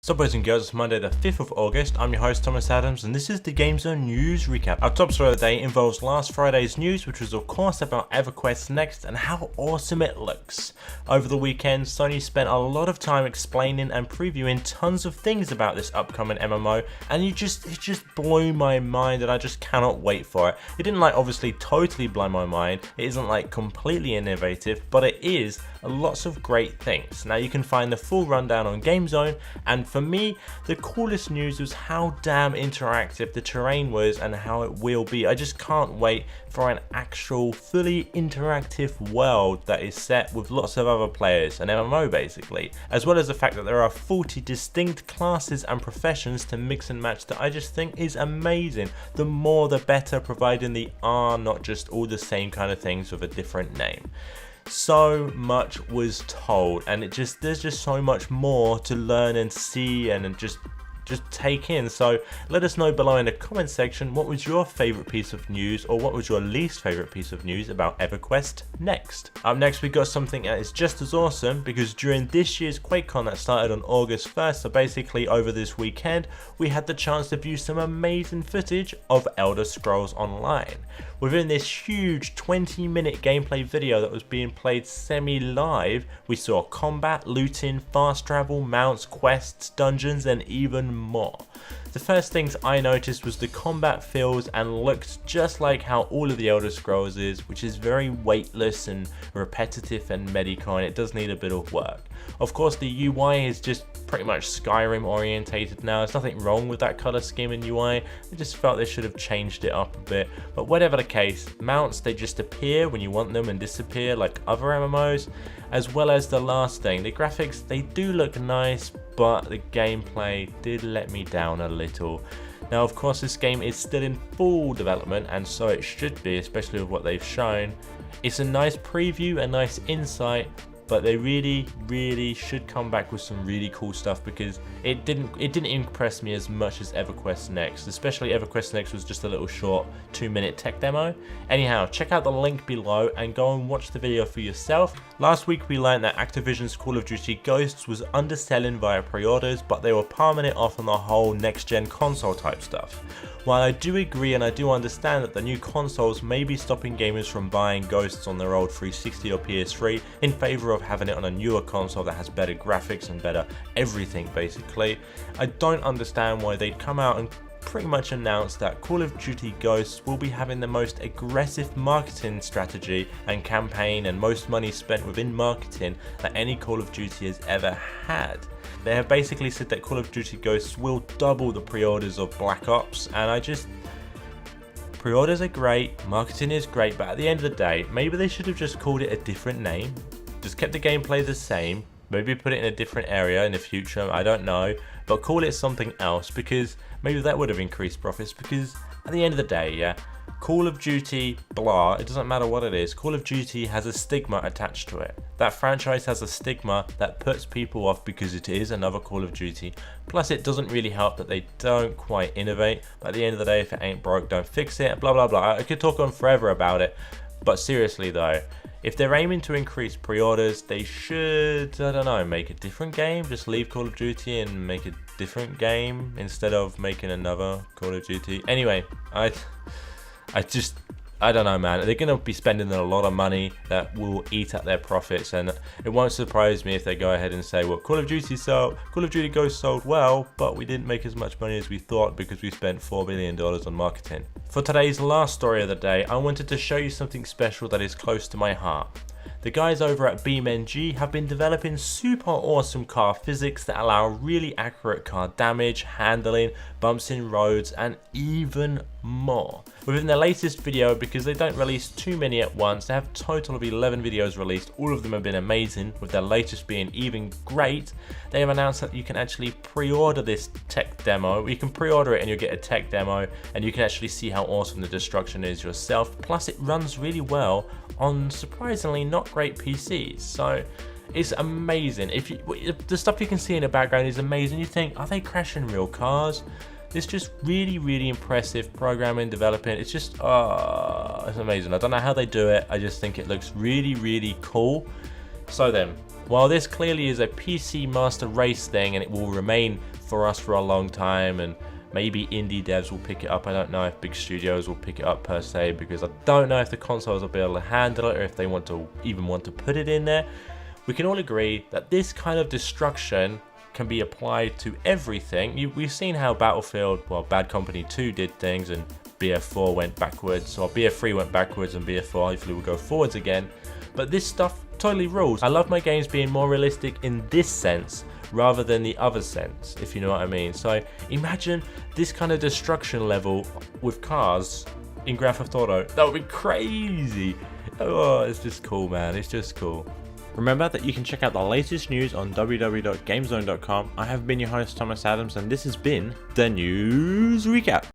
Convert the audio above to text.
So boys and girls, it's Monday the 5th of August, I'm your host Thomas Adams and this is the Game Zone News Recap. Our top story of the day involves last Friday's news, which was of course about EverQuest Next and how awesome it looks. Over the weekend, Sony spent a lot of time explaining and previewing tons of things about this upcoming MMO, and it just blew my mind and I just cannot wait for it. It didn't obviously totally blow my mind, it isn't completely innovative, but it is lots of great things. Now you can find the full rundown on Game Zone, and for me, the coolest news was how damn interactive the terrain was and how it will be. I just can't wait for an actual fully interactive world that is set with lots of other players, an MMO basically, as well as the fact that there are 40 distinct classes and professions to mix and match that I just think is amazing. The more the better, providing they are not just all the same kind of things with a different name. So much was told, and there's just so much more to learn and see and just take in. So let us know below in the comment section what was your favorite piece of news, or what was your least favorite piece of news about EverQuest Next. Up next we got something that is just as awesome, because during this year's Quakecon that started on August 1st, so basically over this weekend, we had the chance to view some amazing footage of Elder Scrolls Online. Within this huge 20-minute gameplay video that was being played semi-live, we saw combat, looting, fast travel, mounts, quests, dungeons, and even more. The first things I noticed was the combat feels and looks just like how all of the Elder Scrolls is, which is very weightless and repetitive and medical, and it does need a bit of work. Of course, the UI is just pretty much Skyrim orientated now. There's nothing wrong with that color scheme in UI. I just felt they should have changed it up a bit. But whatever the case, mounts, they just appear when you want them and disappear like other MMOs. As well as the last thing, the graphics, they do look nice, but the gameplay did let me down a little. Now of course this game is still in full development, and so it should be, especially with what they've shown. It's a nice preview, a nice insight, but they really should come back with some really cool stuff, because it didn't impress me as much as EverQuest Next. Especially EverQuest Next was just a little short 2-minute tech demo. Anyhow, check out the link below and go and watch the video for yourself. Last week we learned that Activision's Call of Duty Ghosts was underselling via pre-orders, but they were palming it off on the whole next-gen console type stuff. While I do agree and I do understand that the new consoles may be stopping gamers from buying Ghosts on their old 360 or PS3 in favour of having it on a newer console that has better graphics and better everything basically, I don't understand why they'd come out and pretty much announced that Call of Duty Ghosts will be having the most aggressive marketing strategy and campaign and most money spent within marketing that any Call of Duty has ever had. They have basically said that Call of Duty Ghosts will double the pre-orders of Black Ops, and pre-orders are great, marketing is great, but at the end of the day, maybe they should have just called it a different name, just kept the gameplay the same, maybe put it in a different area in the future, I don't know, but call it something else, because maybe that would have increased profits. Because at the end of the day, yeah, Call of Duty, blah, it doesn't matter what it is, Call of Duty has a stigma attached to it. That franchise has a stigma that puts people off because it is another Call of Duty. Plus it doesn't really help that they don't quite innovate, but at the end of the day, if it ain't broke, don't fix it, blah blah blah. I could talk on forever about it, but seriously though, if they're aiming to increase pre-orders, they should, I don't know, make a different game, just leave Call of Duty and make a different game instead of making another Call of Duty. Anyway, I don't know, man. They're going to be spending a lot of money that will eat at their profits, and it won't surprise me if they go ahead and say, well, Call of Duty Ghosts sold well, but we didn't make as much money as we thought because we spent $4 billion on marketing. For today's last story of the day, I wanted to show you something special that is close to my heart. The guys over at BeamNG have been developing super awesome car physics that allow really accurate car damage, handling, bumps in roads, and even more. Within their latest video, because they don't release too many at once, they have a total of 11 videos released, all of them have been amazing, with their latest being even great. They have announced that you can actually pre-order this tech demo. You can pre-order it and you'll get a tech demo, and you can actually see how awesome the destruction is yourself. Plus it runs really well on surprisingly not great PCs, so it's amazing. If the stuff you can see in the background is amazing, you think, are they crashing real cars? It's just really impressive programming, developing. It's just, it's amazing. I don't know how they do it. I just think it looks really cool. So then, while this clearly is a PC Master Race thing and it will remain for us for a long time, and maybe indie devs will pick it up. I don't know if big studios will pick it up per se, because I don't know if the consoles will be able to handle it, or if they even want to put it in there. We can all agree that this kind of destruction can be applied to everything. We've seen how Battlefield, well, Bad Company 2 did things, and BF4 went backwards, or BF3 went backwards, and BF4 hopefully will go forwards again. But this stuff totally rules. I love my games being more realistic in this sense rather than the other sense, if you know what I mean. So imagine this kind of destruction level with cars in Grand Theft Auto. That would be crazy. Oh, it's just cool, man. It's just cool. Remember that you can check out the latest news on www.gamezone.com. I have been your host, Thomas Adams, and this has been the News Recap.